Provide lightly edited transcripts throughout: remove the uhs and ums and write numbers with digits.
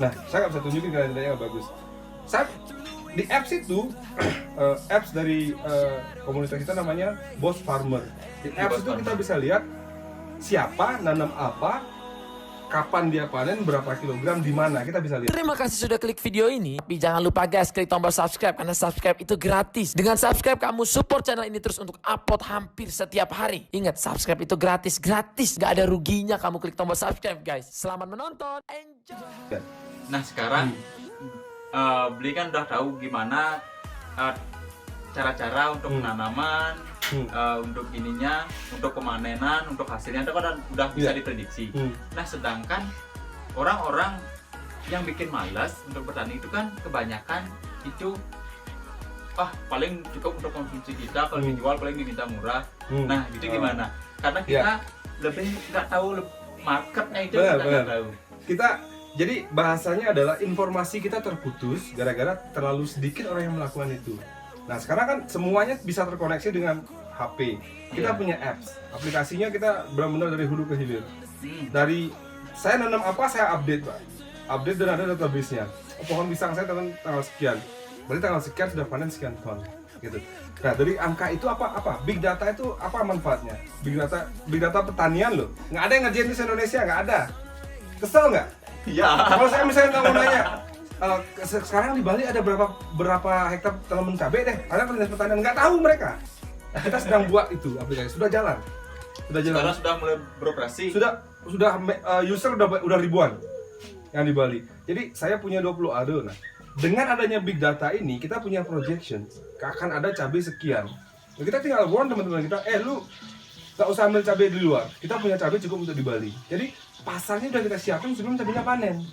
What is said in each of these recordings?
Nah, saya nggak bisa tunjukin nilai-nilainya yang bagus. Saya di apps itu apps dari komunitas kita namanya Boss Farmer. Di apps itu kita bisa lihat siapa nanam apa, kapan dia panen, berapa kilogram, di mana kita bisa lihat. Terima kasih sudah klik video ini. Tapi jangan lupa guys, klik tombol subscribe karena subscribe itu gratis. Dengan subscribe kamu support channel ini terus untuk upload hampir setiap hari. Ingat, subscribe itu gratis, gak ada ruginya kamu klik tombol subscribe guys. Selamat menonton, enjoy. Nah sekarang Beli kan udah tahu gimana cara-cara untuk penanaman, untuk ininya, untuk pemanenan, untuk hasilnya itu kan udah bisa diprediksi. Nah sedangkan orang-orang yang bikin malas untuk bertani itu kan kebanyakan itu paling cukup untuk konsumsi kita, kalau dijual paling diminta murah. Nah itu gimana? Karena kita lebih nggak tahu marketnya itu, kita nggak tahu. Jadi bahasanya adalah informasi kita terputus gara-gara terlalu sedikit orang yang melakukan itu. Nah sekarang kan semuanya bisa terkoneksi dengan HP. Kita punya apps, aplikasinya kita benar-benar dari hulu ke hilir. Dari saya nanam apa, saya update Pak. Update dan ada database-nya. Pohon pisang saya tanggal sekian, berarti tanggal sekian sudah panen sekian ton gitu. Nah dari angka itu apa? Big data itu apa manfaatnya? Big data pertanian loh. Nggak ada yang ngerjain di Indonesia, nggak ada. Kesel nggak? Iya. Kalau saya misalnya mau nanya, sekarang di Bali ada berapa hektar tanaman cabai deh? Ada dinas pertanian, nggak tahu mereka. Nah, kita sedang buat itu aplikasi, sudah jalan. Sekarang sudah mulai beroperasi. Sudah user udah ribuan yang di Bali. Jadi saya punya 20 ado. Nah, dengan adanya big data ini kita punya projection akan ada cabai sekian. Nah, kita tinggal warn teman-teman kita, lu nggak usah ambil cabai di luar. Kita punya cabai cukup untuk di Bali. Jadi pasarnya udah kita siapin sebelum cabainya panen.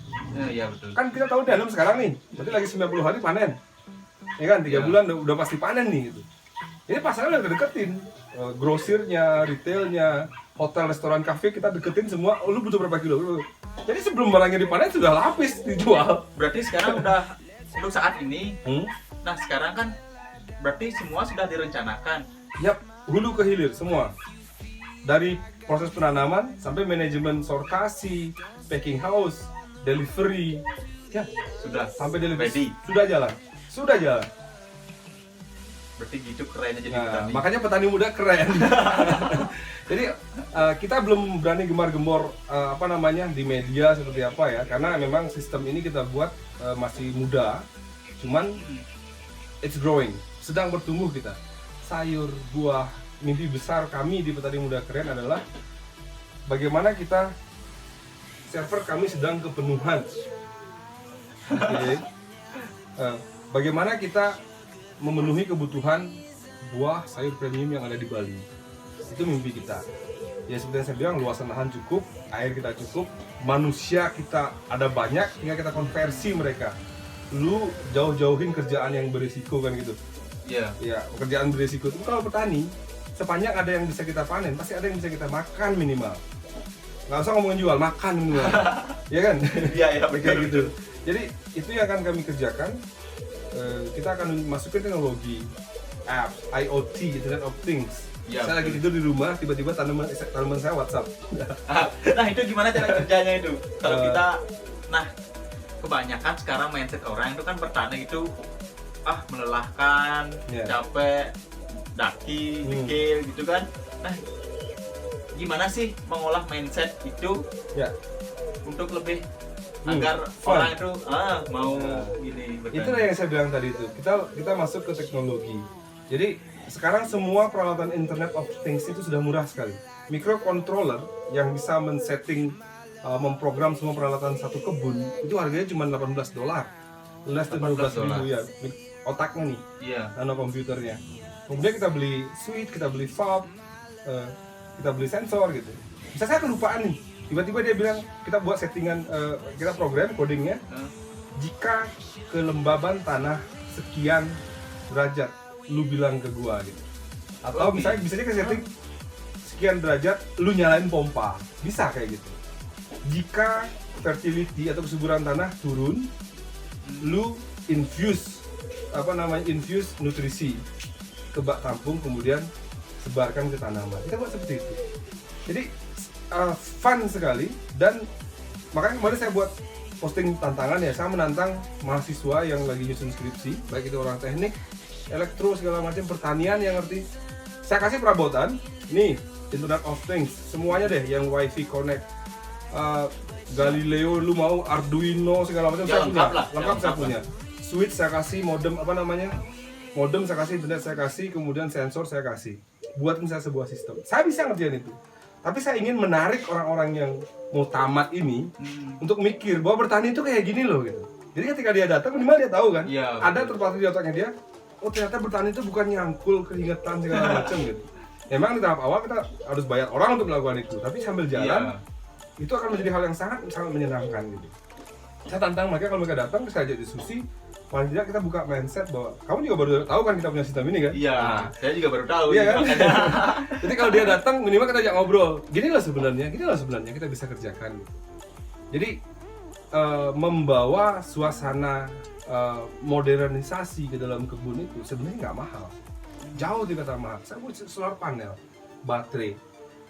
Iya betul. Kan kita tahu dalam sekarang nih, berarti lagi 90 hari panen. Ya kan, 3 bulan udah pasti panen nih gitu. Ini pasarnya udah deketin. Grosirnya, retailnya, hotel, restoran, kafe kita deketin semua. Lu butuh berapa kilo? Jadi sebelum barangnya dipanen sudah lapis dijual. Berarti sekarang udah untuk saat ini. Nah sekarang kan berarti semua sudah direncanakan. Yap, hulu ke hilir semua. Dari proses penanaman sampai manajemen sortasi, packing house, delivery, ya Sudah sampai delivery ready. sudah jalan. Berarti gitu kerennya jadi Nah, petani. makanya petani muda keren. Jadi kita belum berani gemar-gembor di media seperti apa ya, karena memang sistem ini kita buat masih muda, cuman it's growing, sedang bertumbuh kita. Sayur, buah, mimpi besar kami di Petani Muda Keren adalah bagaimana kita server kami sedang kepenuhan. Okay. Bagaimana kita memenuhi kebutuhan buah sayur premium yang ada di Bali. Itu mimpi kita. Ya seperti yang saya bilang, luasan lahan cukup, air kita cukup, manusia kita ada banyak, tinggal kita konversi mereka. Lu jauh-jauhin kerjaan yang berisiko kan gitu. Iya. Ya, pekerjaan berisiko itu kalau petani, sepanjang ada yang bisa kita panen, pasti ada yang bisa kita makan minimal. Nggak usah ngomongin jual, makan minimal. Ya kan? Iya, Kayak gitu. Jadi itu yang akan kami kerjakan. Kita akan masukin teknologi app, IoT, Internet of Things. Ya, saya lagi tidur di rumah, tiba-tiba tanaman saya WhatsApp. Nah itu gimana cara kerjanya itu? Kalau kita, kebanyakan sekarang mindset orang itu kan bertani itu melelahkan, capek, daki, mikir gitu kan. Nah gimana sih mengolah mindset itu untuk lebih agar orang itu mau gini bertani. Itulah yang saya bilang tadi itu. Kita masuk ke teknologi. Jadi sekarang semua peralatan Internet of Things itu sudah murah sekali. Microcontroller yang bisa men-setting, memprogram semua peralatan satu kebun itu harganya cuma $18. $15 ya. Otaknya nih, nano komputernya. Kemudian kita beli switch, kita beli valve, kita beli sensor gitu. Bisa saya kelupaan nih. Tiba-tiba dia bilang kita buat settingan, kita program codingnya. Jika kelembaban tanah sekian derajat, lu bilang ke gua gitu. Atau misalnya bisa ke setting sekian derajat, lu nyalain pompa. Bisa kayak gitu. Jika fertility atau kesuburan tanah turun, lu infuse nutrisi ke bak tampung, kemudian sebarkan ke tanaman. Kita buat seperti itu. Jadi fun sekali, dan makanya kemarin saya buat posting tantangan ya, saya menantang mahasiswa yang lagi nyusun skripsi, baik itu orang teknik, elektro segala macam, pertanian yang ngerti. Saya kasih perabotan, nih Internet of Things, semuanya deh yang WiFi connect, Galileo, lu mau Arduino segala macam, Ya, saya punya, lengkap lengkap saya lah. punya. Switch saya kasih, modem modem saya kasih, internet saya kasih, kemudian sensor saya kasih. Buatin saya sebuah sistem. Saya bisa ngerjain itu. Tapi saya ingin menarik orang-orang yang mau tamat ini untuk mikir bahwa bertani itu kayak gini loh gitu. Jadi ketika dia datang minimal dia tahu kan, Ya, ada terpatri di otaknya dia, oh ternyata bertani itu bukan nyangkul keringetan segala macam gitu. Memang di tahap awal kita harus bayar orang untuk melakukan itu, tapi sambil jalan itu akan menjadi hal yang sangat menyenangkan gitu. Saya tantang mereka, kalau mereka datang saya ajak diskusi, paling tidak kita buka mindset bahwa kamu juga baru tahu kan kita punya sistem ini kan? Iya, saya juga baru tahu. Iya kan? Makanya. Jadi kalau dia datang minimal kita ajak ngobrol. Gini loh sebenarnya kita bisa kerjakan. Gitu. Jadi membawa suasana modernisasi ke dalam kebun itu sebenarnya nggak mahal. Jauh tidak mahal. Saya buat solar panel, baterai.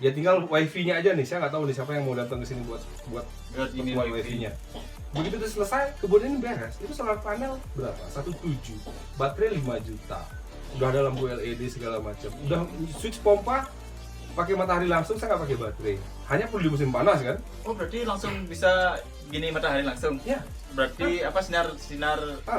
Ya tinggal wifi-nya aja nih. Saya nggak tahu nih siapa yang mau datang ke sini buat ini wifi-nya. Begitu itu selesai, kebun ini beres. Itu solar panel berapa? 1,7. Baterai 5 juta. Udah ada lampu LED segala macam. Udah switch pompa pakai matahari langsung, saya nggak pakai baterai. Hanya perlu di musim panas kan? Oh, berarti langsung bisa gini matahari langsung. Ya. Berarti apa sinar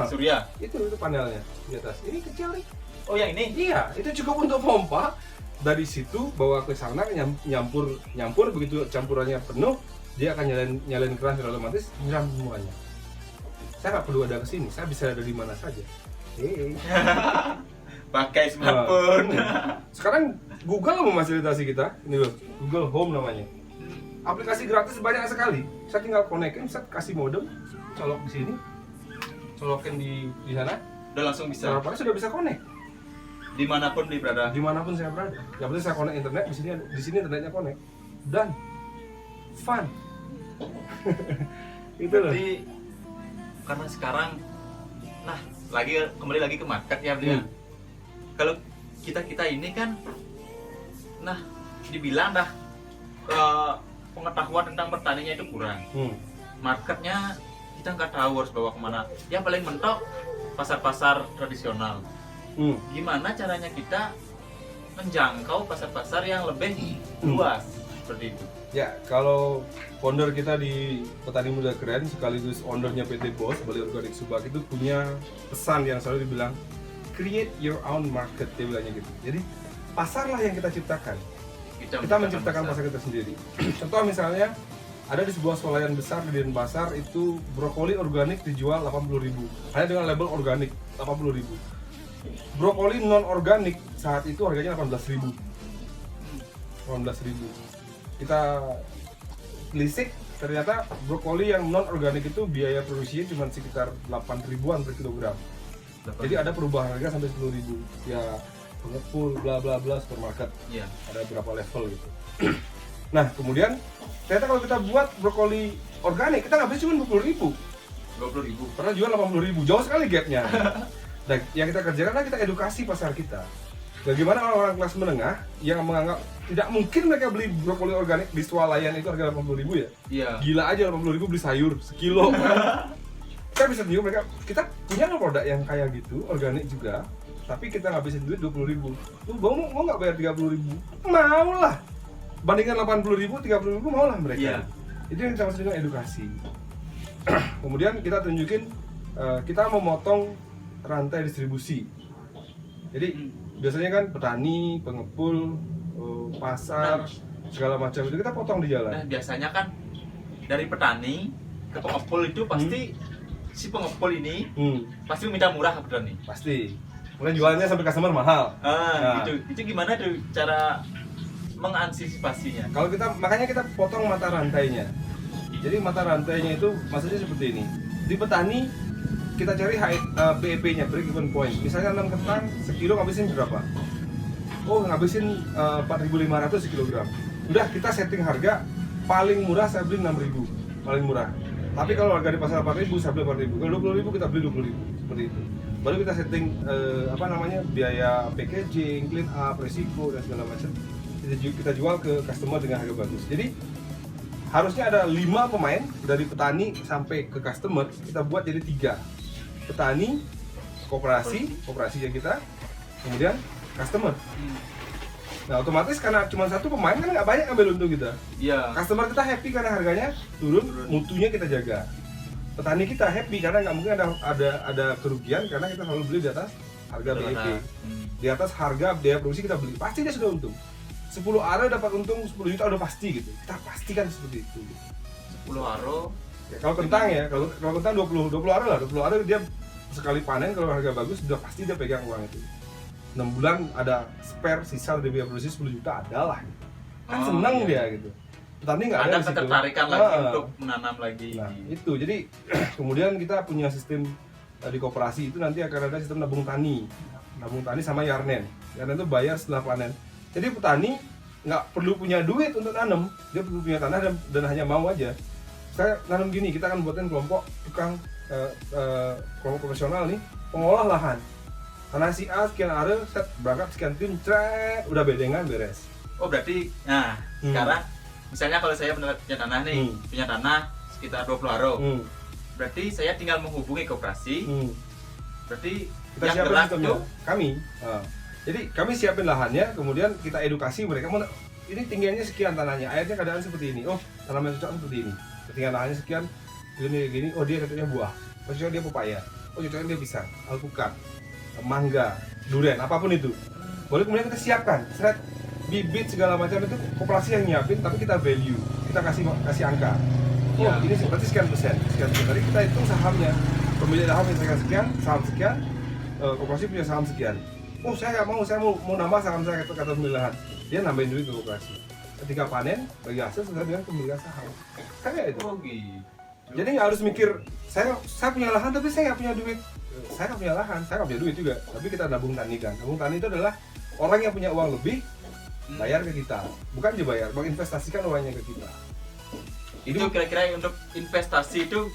surya? Itu panelnya di atas. Ini kecil nih. Oh, yang ini? Iya, itu cukup untuk pompa. Dari situ bawa ke sana nyampur begitu campurannya penuh, dia akan nyalain keran secara otomatis nyiram semuanya. Saya nggak perlu ada kesini, saya bisa ada di mana saja. Pakai smartphone. Sekarang Google memfasilitasi kita, ini loh, Google Home namanya. Aplikasi gratis banyak sekali. Saya tinggal konekin, saya kasih modem, colok di sini, colokin di sana, Udah langsung bisa. harapannya sudah bisa connect. Dimanapun berada. Dimanapun saya berada. Yang penting saya connect internet, di sini internetnya connect. Dan fun. Itu loh. Jadi karena sekarang, nah kembali lagi ke market ya beliau. Kalau kita ini kan, nah dibilang dah pengetahuan tentang pertaniannya itu kurang. Marketnya kita nggak tahu harus bawa kemana. Ya paling mentok pasar-pasar tradisional. Gimana caranya kita menjangkau pasar-pasar yang lebih luas seperti itu? Ya, kalau founder kita di Petani Muda Keren sekaligus ownernya PT Bos, Bali Organik Subak itu punya pesan yang selalu dibilang create your own market, dia bilangnya gitu. Jadi pasarlah yang kita ciptakan. Kita menciptakan pasar kita sendiri. Contoh misalnya ada di sebuah swalayan besar di Denpasar itu brokoli organik dijual 80.000 hanya dengan label organik 80.000. Brokoli non organik saat itu harganya 18.000. Kita telisik, ternyata brokoli yang non organik itu biaya produksinya cuma sekitar 8.000-an per kilogram. Jadi ada perubahan harga sampai 10.000. Ya pengepul bla bla bla supermarket. Iya. Ada berapa level gitu. Nah kemudian ternyata kalau kita buat brokoli organik kita nggak bisa cuma 20.000. 20.000. Pernah jual 80.000, jauh sekali gapnya. Dan yang kita kerjakan adalah kita edukasi pasar kita. Bagaimana orang-orang kelas menengah yang menganggap tidak mungkin mereka beli brokoli organik di swalayan itu harga 80.000 ya? Iya. Gila aja 80.000 beli sayur sekilo. Kita bisa tunjuk mereka, kita punya produk yang kayak gitu, organik juga, tapi kita ngabisin duit 20.000. Lu mau nggak bayar 30.000? Mau lah. Bandingkan 80.000, 30.000 mau lah mereka. Iya. Itu yang kita maksud dengan edukasi. Kemudian kita tunjukin, kita memotong rantai distribusi. Jadi biasanya kan petani, pengepul, pasar, segala macam itu kita potong di jalan. Nah biasanya kan dari petani ke pengepul itu pasti si pengepul ini pasti minta murah ke petani. Pasti. Mulai jualnya sampai customer mahal. Nah. Itu gimana tuh cara mengantisipasinya? Kalau makanya kita potong mata rantainya. Jadi mata rantainya itu maksudnya seperti ini. Di petani kita cari BEP-nya, break even point. Misalnya 6 ketan, sekilo ngabisin berapa? Oh, ngabisin 4.500 sekilogram. Udah kita setting harga paling murah saya beli 6.000, paling murah. Tapi kalau harga di pasar 4.000 saya beli 4.000. Kalau 20.000 kita beli 20.000 seperti itu. Baru kita setting biaya packaging, clean up, resiko dan segala macam. Kita jual ke customer dengan harga bagus. Jadi harusnya ada 5 pemain dari petani sampai ke customer, kita buat jadi 3. Petani, kooperasinya kita, kemudian customer. Nah otomatis karena cuma 1 pemain kan nggak banyak ambil untung kita. Iya. Customer kita happy karena harganya turun, mutunya kita jaga. Petani kita happy karena nggak mungkin ada kerugian karena kita selalu beli di atas harga BEP. Di atas harga biaya produksi kita beli, pasti dia sudah untung. 10 aro dapat untung 10 juta udah pasti gitu. Kita pastikan seperti itu. 10 aro. Ya, kalau kentang ya, kalau kentang 20 aro lah. 20 aro dia sekali panen kalau harga bagus sudah pasti dia pegang uang itu. 6 bulan ada spare sisa dari biaya produksi 10 juta adalah gitu. Kan senang dia gitu. Petani nggak ada di situ. Ketertarikan lagi untuk menanam lagi. Nah, itu. Jadi kemudian kita punya sistem di koperasi itu nanti akan ada sistem nabung tani sama Yarnen. Yarnen itu bayar setelah panen. Jadi petani nggak perlu punya duit untuk nanam, dia perlu punya tanah dan hanya mau aja. Saya nanam gini, kita akan buatin kelompok tukang kelompok profesional nih, pengolah lahan. Tanah si A sekian are, set berangkat sekian tim, cret, udah bedengan beres. Oh berarti, nah sekarang misalnya kalau saya punya tanah nih, punya tanah sekitar 20 aro, berarti saya tinggal menghubungi koperasi, berarti kita yang siapin gerak sistemnya, tuh kami. Jadi kami siapin lahannya, kemudian kita edukasi mereka. Ini tinggiannya sekian tanahnya, airnya keadaan seperti ini. Oh tanaman cocok seperti ini. Ketinggian lahannya sekian, gini. Oh dia cocoknya buah, cocoknya dia pepaya, oh cocoknya dia pisang, alpukat, mangga, durian, apapun itu. Boleh kemudian kita siapkan, seret bibit segala macam itu koperasi yang nyiapin, tapi kita value, kita kasih angka. Oh ini berarti sekian persen. Tadi kita hitung sahamnya, pemilik saham misalkan sekian, saham sekian, koperasi punya saham sekian. Oh saya mau nambah saham saya kata pemilik lahan, dia nambahin duit ke koperasi. Ketika panen bagi hasil sesuai dengan pemilihan saham. Kayak itu. Oh gitu. Jadi nggak harus mikir saya punya lahan tapi saya nggak punya duit. Saya nggak punya lahan, saya nggak punya duit juga. Tapi kita nabung tani kan. Nabung tani itu adalah orang yang punya uang lebih bayar ke kita, bukan dibayar, menginvestasikan uangnya ke kita. Itu kira-kira untuk investasi itu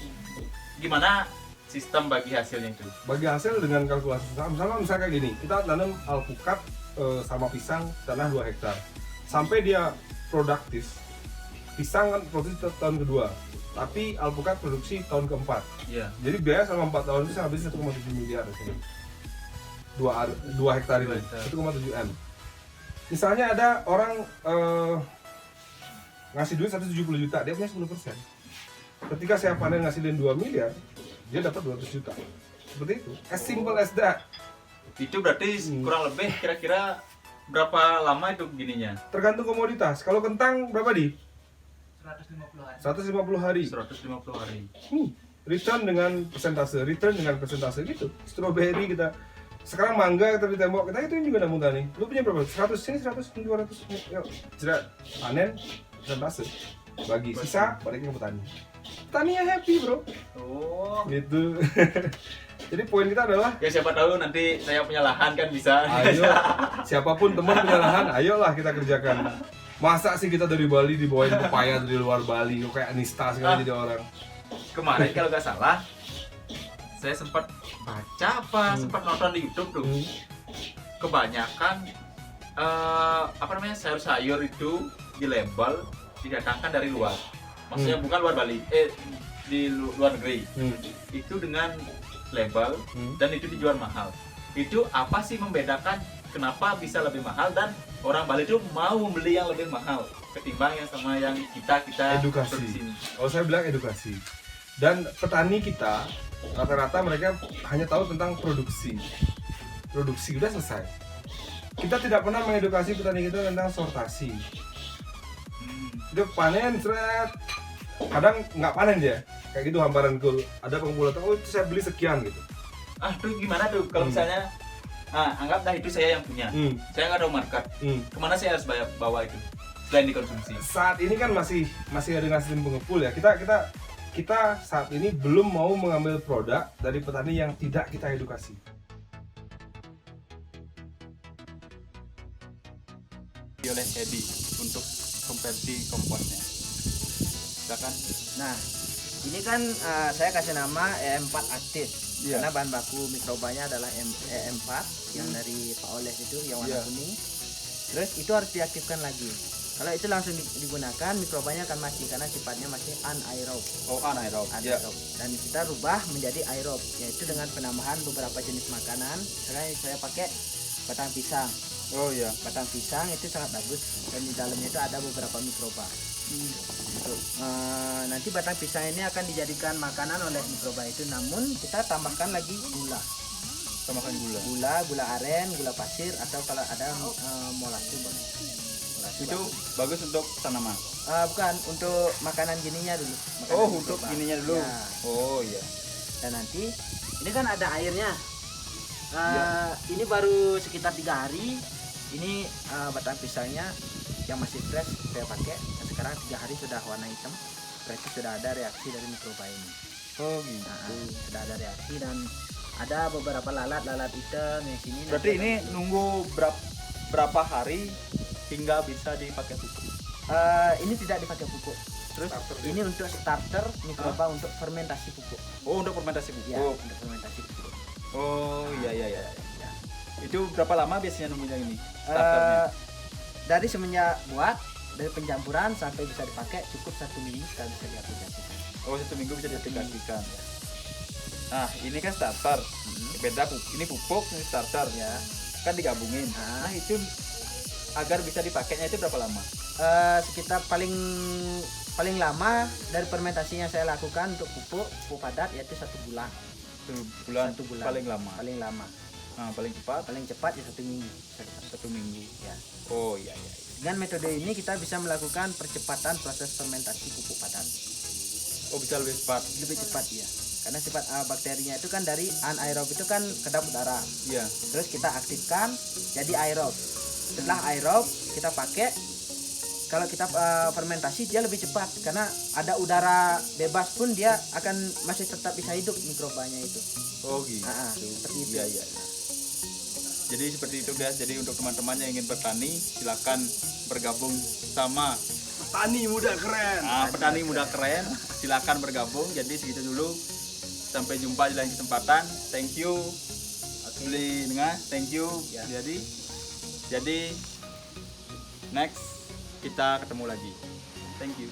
gimana sistem bagi hasilnya itu? Bagi hasil dengan kalkulasi saham, misalnya kayak gini, kita tanam alpukat sama pisang tanah 2 hektar. Sampai dia produktif, pisang kan produksi tahun kedua, tapi alpukat produksi tahun keempat. Iya. Jadi biaya selama 4 tahun bisa habis 1,7 miliar di sini. 2 hektar ini, 1,7 M. Misalnya ada orang ngasih duit 170 juta, dia punya 10%. Ketika saya panen ngasilin 2 miliar, dia dapat 200 juta. Seperti itu. As simple as that. Itu berarti kurang lebih kira-kira berapa lama itu begininya? Tergantung komoditas. Kalau kentang berapa di? 150 150 hari. hari. 150 hari. Return dengan persentase gitu. Strawberry kita. Sekarang mangga kita di tembok, kita itu juga nabung tani. Lu punya berapa? 100 sini, 100, 200. Yuk, jerat. Panen persentase. Bagi sisa balikin ke petani. Petaninya happy, bro. Oh. Gitu. Jadi poin kita adalah Ya siapa tahu nanti saya punya lahan kan bisa. ayo, siapapun teman punya lahan, ayolah kita kerjakan. Masa sih kita dari Bali dibawain pepaya dari luar Bali, kok kayak nista sekali jadi orang. Kemarin kalau nggak salah, saya sempat baca sempat nonton di YouTube tuh. Kebanyakan sayur-sayur itu dilabel didatangkan dari luar. Maksudnya bukan luar Bali, di luar negeri. Itu dengan label dan itu dijual mahal. Itu apa sih membedakan kenapa bisa lebih mahal dan orang Bali itu mau membeli yang lebih mahal ketimbang yang sama yang kita Edukasi. produksi ini? Kalau saya bilang edukasi. Dan petani kita rata-rata mereka hanya tahu tentang produksi. Produksi udah selesai. Kita tidak pernah mengedukasi petani kita tentang sortasi. Dia panen, seret. Kadang nggak panen dia. Kayak gitu hamparan gol. Ada pengumpulan, oh itu saya beli sekian gitu. Tuh gimana tuh kalau misalnya anggap dah itu saya yang punya. Saya nggak tahu market. Kemana saya harus bawa itu selain dikonsumsi? Saat ini kan masih ada sistem pengepul ya. Kita saat ini belum mau mengambil produk dari petani yang tidak kita edukasi. Oleh Edi untuk konversi komposnya. Silakan. Nah, ini kan saya kasih nama E4 aktif. Karena bahan baku mikrobanya adalah E4 yang dari Pak Oles itu yang warna kuning. Terus itu harus diaktifkan lagi. Kalau itu langsung digunakan, mikrobanya akan mati karena sifatnya masih anaerob. Oh, anaerob. Anaerob. Dan kita rubah menjadi aerob, yaitu dengan penambahan beberapa jenis makanan. Sekarang saya pakai batang pisang. Oh iya. Batang pisang itu sangat bagus dan di dalamnya itu ada beberapa mikroba. Gitu. Nanti batang pisang ini akan dijadikan makanan oleh mikroba itu, namun kita tambahkan lagi gula. Tambahkan gula. Gula aren, gula pasir, atau kalau ada molasses boleh. Itu bagus untuk tanaman. Bukan, untuk makanan gininya dulu. Makanan Oh, mikroba. untuk ininya dulu. Ya. Oh iya. Dan nanti ini kan ada airnya. Ini baru sekitar 3 hari. Ini batang pisangnya yang masih fresh saya pakai. Dan sekarang 3 hari sudah warna hitam. Berarti sudah ada reaksi dari mikroba ini. Oh gitu. Sudah ada reaksi dan ada beberapa lalat hitam yang sini. Berarti ini nunggu berapa hari hingga bisa dipakai pupuk? Ini tidak dipakai pupuk. Terus ini untuk starter mikroba untuk fermentasi pupuk. Oh, untuk fermentasi pupuk. Ya, untuk fermentasi pupuk. Oh iya. Ya. Itu berapa lama biasanya nunggunya ini? Starternya? Dari semenjak buat, dari penjampuran sampai bisa dipakai cukup 1 minggu sekali bisa diaplikasikan. Oh, 1 minggu bisa diaplikasikan. Nah, ini kan starter. Beda ini pupuk, ini starter. Ya. Kan digabungin. Nah, itu agar bisa dipakainya itu berapa lama? Sekitar paling lama dari fermentasi yang saya lakukan untuk pupuk padat yaitu 1 bulan. 1 bulan paling lama. Paling lama. Nah, paling cepat Ya 1 minggu. 1 minggu. Ya. Oh iya. Dengan metode ini kita bisa melakukan percepatan proses fermentasi pupuk padat. Oh, bisa lebih cepat. Lebih cepat ya. Karena sifat bakterinya itu kan dari anaerob itu kan kedap udara. Iya. Terus kita aktifkan jadi aerob. Setelah aerob kita pakai, kalau kita fermentasi dia lebih cepat karena ada udara bebas pun dia akan masih tetap bisa hidup mikrobanya itu. Oh gitu. Seperti itu. Iya. Jadi seperti itu guys. Jadi untuk teman-teman yang ingin bertani, silakan bergabung sama Petani muda keren. petani muda keren. Silakan bergabung. Jadi segitu dulu. Sampai jumpa di lain kesempatan. Thank you. Beli dengar. Thank you. Ya. Jadi next kita ketemu lagi. Thank you.